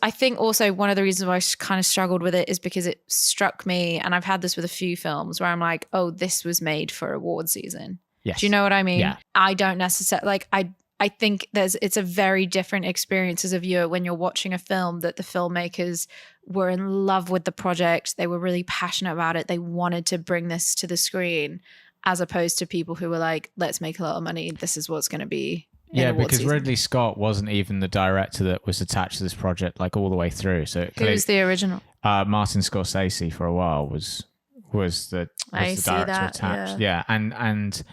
I think also one of the reasons why I kind of struggled with it is because it struck me, and I've had this with a few films where I'm like, oh, this was made for award season. Yes. Do you know what I mean? Yeah. I don't necessarily like. I think it's a very different experience as a viewer when you're watching a film that the filmmakers were in love with the project. They were really passionate about it. They wanted to bring this to the screen, as opposed to people who were like, let's make a lot of money. This is what's going to be. Yeah, because Ridley Scott wasn't even the director that was attached to this project like all the way through. So who's the original? Martin Scorsese for a while was the director attached. Yeah, and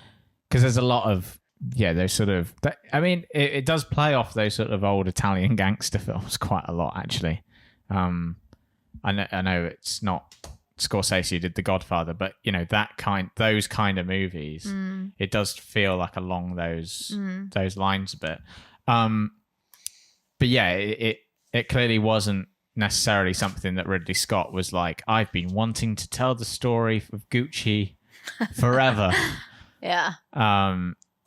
because there's a lot of those sort of. I mean, it does play off those sort of old Italian gangster films quite a lot, actually. I know it's not Scorsese who did The Godfather, but you know those kind of movies. It does feel like along those lines a bit. But yeah, it clearly wasn't necessarily something that Ridley Scott was like, I've been wanting to tell the story of Gucci forever. Yeah.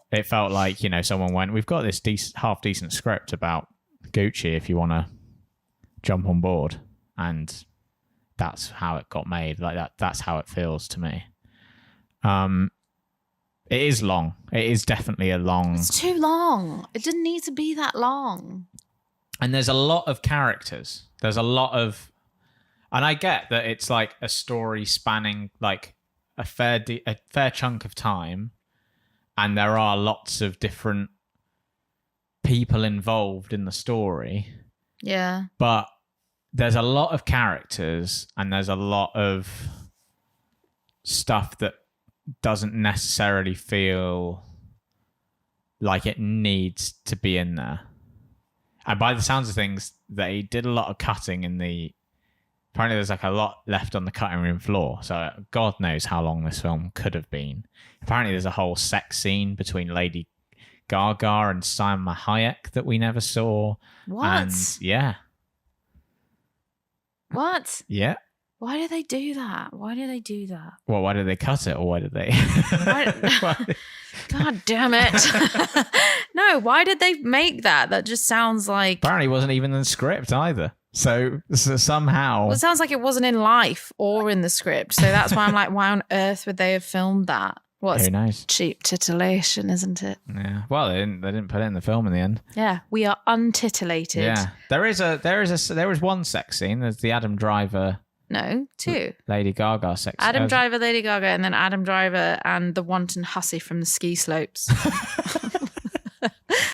It felt like, you know, someone went, we've got this half decent script about Gucci if you want to jump on board, and that's how it got made. Like that's how it feels to me. It is long. It is definitely a long. It's too long. It didn't need to be that long. And there's a lot of characters. There's a lot of, and I get that it's like a story spanning like a fair chunk of time, and there are lots of different people involved in the story. Yeah. But there's a lot of characters, and there's a lot of stuff that doesn't necessarily feel like it needs to be in there. And by the sounds of things, they did a lot of cutting in the... Apparently there's like a lot left on the cutting room floor. So God knows how long this film could have been. Apparently there's a whole sex scene between Lady Gaga and Salma Hayek that we never saw. What? And yeah. What? Yeah. Why do they do that? Why do they do that? Well, why did they cut it, or why did they? God damn it! No, why did they make that? That just sounds like. Apparently, it wasn't even in the script either. So somehow, well, it sounds like it wasn't in life or in the script. So that's why I'm like, why on earth would they have filmed that? Who knows? Cheap titillation, isn't it? Yeah. Well, they didn't put it in the film in the end. Yeah, we are untitillated. Yeah. There is one sex scene. There's the Adam Driver. No, two. Lady Gaga sex. Adam Driver, Lady Gaga, and then Adam Driver and the wanton hussy from the ski slopes.